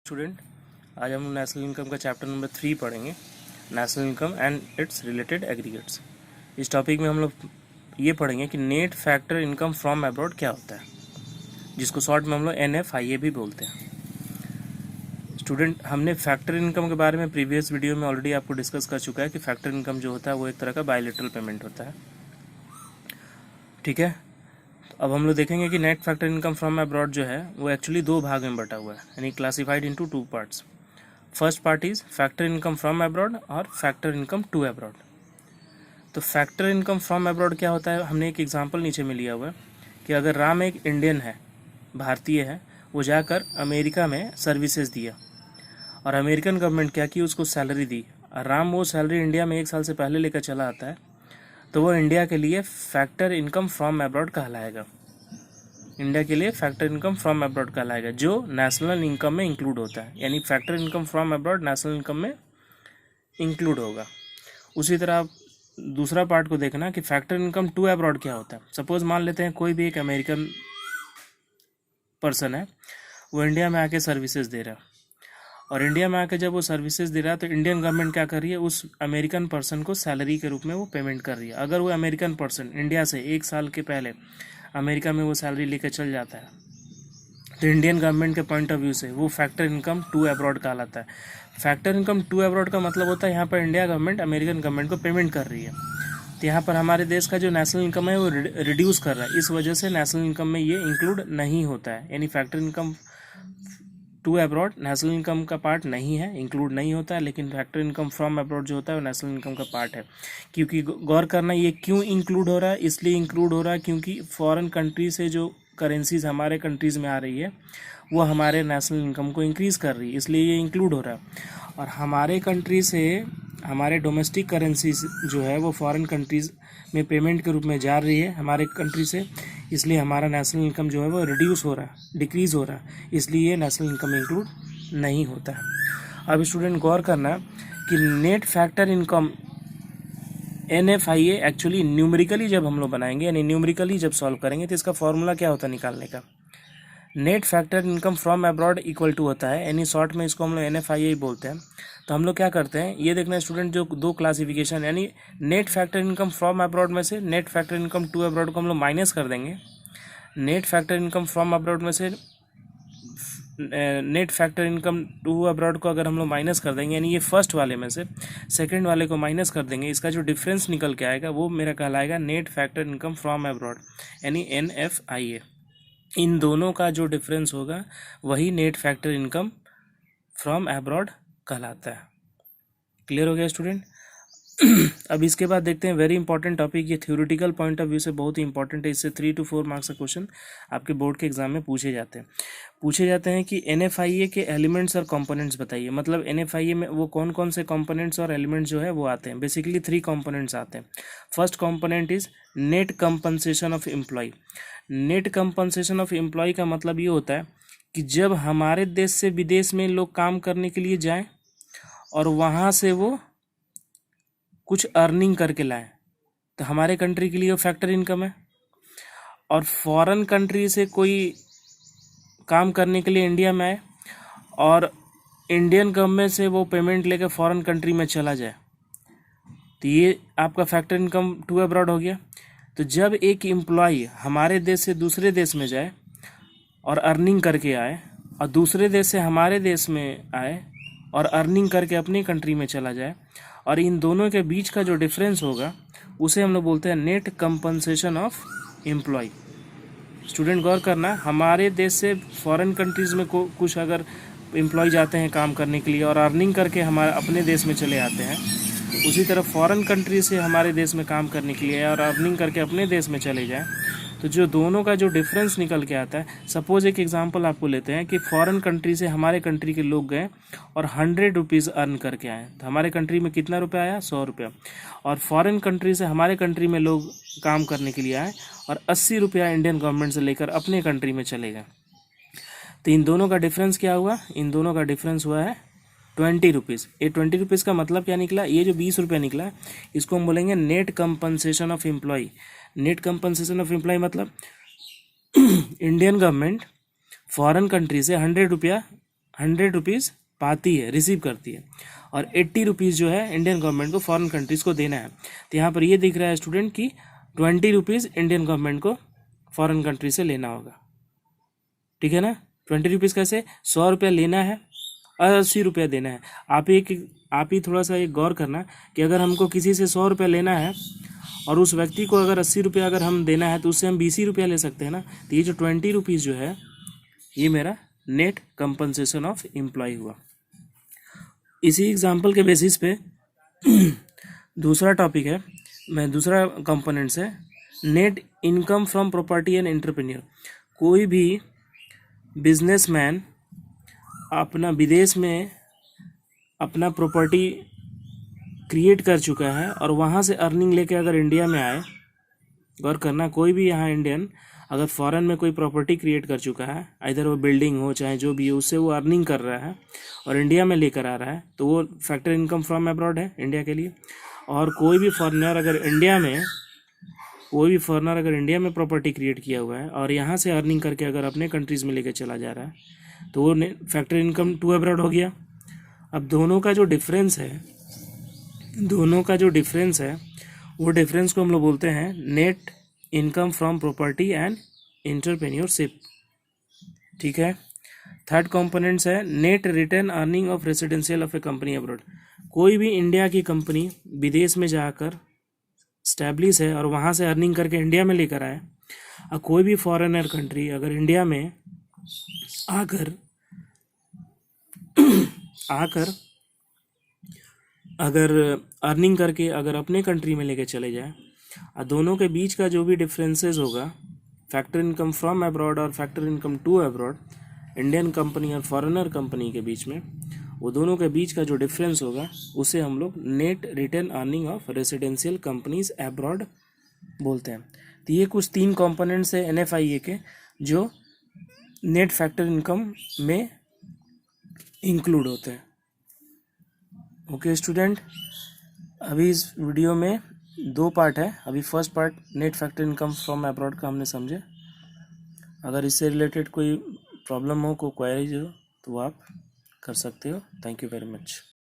Student, आज हम national income का चैप्टर नंबर 3 पढ़ेंगे, national income and it's related aggregates. इस टॉपिक में हम लोग ये पढ़ेंगे कि net factor income from abroad क्या होता है, जिसको शॉर्ट में हम लोग NFIA भी बोलते हैं। स्टूडेंट, हमने फैक्टर इनकम के बारे में प्रीवियस वीडियो में ऑलरेडी आपको डिस्कस कर चुका है कि फैक्टर इनकम जो होता है वो एक तरह का बायलैटरल पेमेंट होता है। ठीक है, अब हम लोग देखेंगे कि net factor income from abroad जो है वो एक्चुअली दो भाग में बटा हुआ है, यानी classified into 2 parts. First part is factor income from abroad और फैक्टर इनकम टू अब्रॉड। तो फैक्टर इनकम फ्रॉम अब्रॉड क्या होता है, हमने एक एग्जांपल नीचे में लिया हुआ है कि अगर राम एक इंडियन है, भारतीय है, वो जाकर अमेरिका में सर्विसेज दिया और अमेरिकन गवर्नमेंट क्या की, उसको सैलरी दी, और राम वो सैलरी इंडिया में 1 साल से पहले लेकर चला आता है, तो वो इंडिया के लिए फैक्टर इनकम फ्रॉम अब्रॉड कहलाएगा। इंडिया के लिए फैक्टर इनकम फ्रॉम अब्रॉड कहलाएगा, जो नेशनल इनकम में इंक्लूड होता है, यानी factor income from abroad national income में इंक्लूड होगा। उसी तरह आप दूसरा पार्ट को देखना कि फैक्टर इनकम टू अब्रॉड क्या होता है। सपोज मान लेते हैं कोई भी एक अमेरिकन पर्सन है, वो इंडिया में आके सर्विसेज दे रहा है, और इंडिया में आके जब वो सर्विसेज दे रहा है तो इंडियन गवर्नमेंट क्या कर रही है, उस अमेरिकन पर्सन को सैलरी के रूप में वो पेमेंट कर रही है। अगर वो अमेरिकन पर्सन इंडिया से 1 साल के पहले अमेरिका में वो सैलरी लेकर चल जाता है, तो इंडियन गवर्नमेंट के पॉइंट ऑफ व्यू से वो फैक्टर इनकम टू अब्रॉड कहलाता है। फैक्टर इनकम टू अब्रॉड का मतलब होता है यहाँ पर इंडिया गवर्नमेंट अमेरिकन गवर्नमेंट को पेमेंट कर रही है, तो यहाँ पर हमारे देश का जो नेशनल इनकम है वो रिड्यूस कर रहा है, इस वजह से नेशनल इनकम में ये इंक्लूड नहीं होता है। यानी factor income to abroad national income का पार्ट नहीं है, इंक्लूड नहीं होता है, लेकिन फैक्टर इनकम फ्रॉम अब्रॉड जो होता है वो नेशनल इनकम का पार्ट है। क्योंकि गौर करना, ये क्यों इंक्लूड हो रहा है, इसलिए इंक्लूड हो रहा है क्योंकि फॉरेन कंट्री से जो करेंसीज हमारे कंट्रीज़ में आ रही है वो हमारे नेशनल इनकम को इंक्रीज़ कर रही है, इसलिए ये इंक्लूड हो रहा है। और हमारे कंट्री से हमारे डोमेस्टिक करेंसीज जो है वो फॉरेन कंट्रीज़ में पेमेंट के रूप में जा रही है हमारे कंट्री से, इसलिए हमारा नेशनल इनकम जो है वो रिड्यूस हो रहा है, डिक्रीज़ हो रहा है, इसलिए ये नेशनल इनकम इंक्लूड नहीं होता है। अब स्टूडेंट गौर करना कि net factor income NFIA actually numerically जब हम लोग बनाएंगे, यानी न्यूमेरिकली जब सॉल्व करेंगे, तो इसका फॉर्मूला क्या होता है निकालने का, net factor income from abroad equal to होता है, यानी शॉर्ट में इसको हम लोग NFIA बोलते हैं। तो हम लोग क्या करते हैं, ये देखना स्टूडेंट, जो दो क्लासिफिकेशन, यानी net factor income from abroad में से net factor income to abroad को हम लोग माइनस कर देंगे। Net factor income from abroad में से net factor income to abroad को अगर हम लोग माइनस कर देंगे, यानी ये फर्स्ट वाले में से सेकंड वाले को माइनस कर देंगे, इसका जो डिफरेंस निकल के आएगा वो मेरा कहलाएगा net factor income from abroad, यानी NFIA। इन दोनों का जो डिफरेंस होगा वही net factor income from abroad कहलाता है। क्लियर हो गया स्टूडेंट? अब इसके बाद देखते हैं वेरी इंपॉर्टेंट टॉपिक, ये थ्योरेटिकल पॉइंट ऑफ व्यू से बहुत ही इंपॉर्टेंट है, इससे 3 to 4 मार्क्स का क्वेश्चन आपके बोर्ड के एग्जाम में पूछे जाते हैं कि NFIA के एलिमेंट्स और कंपोनेंट्स बताइए। मतलब NFIA में वो कौन कौन से कंपोनेंट्स और एलिमेंट्स जो है वो आते हैं। बेसिकली 3 कंपोनेंट्स आते हैं। First component is net compensation of employ. Net compensation of employ का मतलब ये होता है कि जब हमारे देश से विदेश में लोग काम करने के लिए जाएं और वहाँ से वो कुछ अर्निंग करके लाएं, तो हमारे कंट्री के लिए वो फैक्टर इनकम है। और फॉरेन कंट्री से कोई काम करने के लिए इंडिया में आए और इंडियन गवर्नमेंट से वो पेमेंट लेकर फॉरेन कंट्री में चला जाए, तो ये आपका फैक्टर इनकम टू अब्रॉड हो गया। तो जब एक एम्प्लॉय हमारे देश से दूसरे देश में जाए और अर्निंग करके आए, और दूसरे देश से हमारे देश में आए और अर्निंग करके अपनी कंट्री में चला जाए, और इन दोनों के बीच का जो डिफरेंस होगा उसे हम लोग बोलते हैं net compensation of employ. Student गौर करना, हमारे देश से फॉरेन कंट्रीज़ में कुछ अगर एम्प्लॉय जाते हैं काम करने के लिए और अर्निंग करके हमारे अपने देश में चले आते हैं, उसी तरह फॉरेन कंट्री से हमारे देश में काम करने के लिए और अर्निंग करके अपने देश में चले जाएं, तो जो दोनों का जो डिफरेंस निकल के आता है, सपोज एक एग्जांपल आपको लेते हैं कि फॉरेन कंट्री से हमारे कंट्री के लोग गए और 100 रुपीज़ अर्न करके आए, तो हमारे कंट्री में कितना रुपया आया, 100 रुपया। और फॉरेन कंट्री से हमारे कंट्री में लोग काम करने के लिए आए और 80 रुपया इंडियन गवर्नमेंट से लेकर अपने कंट्री में चले गए, तो इन दोनों का डिफरेंस क्या हुआ, इन दोनों का डिफरेंस हुआ है 20 रुपीज़। ये 20 रुपीज़ का मतलब क्या निकला, ये जो 20 रुपया निकला इसको हम बोलेंगे net compensation of employ. Net compensation of employ मतलब इंडियन गवर्नमेंट फॉरेन कंट्री से 100 ₹100 पाती है, रिसीव करती है, और 80 रुपीज़ जो है इंडियन गवर्नमेंट को फॉरेन कंट्रीज़ को देना है। तो यहाँ पर ये दिख रहा है स्टूडेंट कि 20 रुपीज़ इंडियन गवर्नमेंट को फॉरेन कंट्री से लेना होगा, ठीक है ना। 20 रुपीज़ कैसे, 100 रुपया लेना है और 80 रुपया देना है। आप ही थोड़ा सा एक गौर करना कि अगर हमको किसी से 100 रुपया लेना है और उस व्यक्ति को अगर 80 रुपया अगर हम देना है तो उससे हम 20 रुपया ले सकते हैं ना। तो ये जो 20 रुपीज़ जो है ये मेरा नेट कंपनसेशन ऑफ एम्प्लॉय हुआ। इसी एग्जाम्पल के बेसिस पे दूसरा टॉपिक है, दूसरा कंपोनेंट्स है net income from property and entrepreneur. कोई भी बिजनेसमैन अपना विदेश में अपना प्रॉपर्टी क्रिएट कर चुका है और वहाँ से अर्निंग लेके अगर इंडिया में आए, गौर करना, कोई भी यहाँ इंडियन अगर फॉरेन में कोई प्रॉपर्टी क्रिएट कर चुका है, इधर वो बिल्डिंग हो चाहे जो भी हो, उससे वो अर्निंग कर रहा है और इंडिया में लेकर आ रहा है, तो वो फैक्टर इनकम फ्रॉम अब्रॉड है इंडिया के लिए। और कोई भी फॉरेनर अगर इंडिया में प्रॉपर्टी क्रिएट किया हुआ है और यहाँ से अर्निंग करके अगर अपने कंट्रीज़ में लेकर चला जा रहा है तो वो फैक्टर इनकम टू अब्रॉड हो गया। अब दोनों का जो डिफरेंस है वो डिफरेंस को हम लोग बोलते हैं net income from property and entrepreneurship, ठीक है। थर्ड कंपोनेंट्स है net return earning of residential of A company abroad. कोई भी इंडिया की कंपनी विदेश में जाकर स्टैब्लिश है और वहाँ से अर्निंग करके इंडिया में लेकर आए, और कोई भी फॉरेनर कंट्री अगर इंडिया में आकर अगर अर्निंग करके अगर अपने कंट्री में लेके चले जाए, और दोनों के बीच का जो भी डिफरेंसेस होगा फैक्टर इनकम फ्रॉम अब्रॉड और factor income to abroad, Indian company और फॉरेनर कंपनी के बीच में, वो दोनों के बीच का जो डिफरेंस होगा उसे हम लोग net return earning of residential companies abroad बोलते हैं। तो ये कुछ 3 कंपोनेंट्स है NFIA के जो नेट फैक्टर इनकम में इंक्लूड होते हैं। ओके स्टूडेंट, अभी इस वीडियो में 2 पार्ट है। अभी first part net factor income from abroad का हमने समझे। अगर इससे रिलेटेड कोई प्रॉब्लम हो, कोई क्वेरीज हो तो आप कर सकते हो। Thank you very much.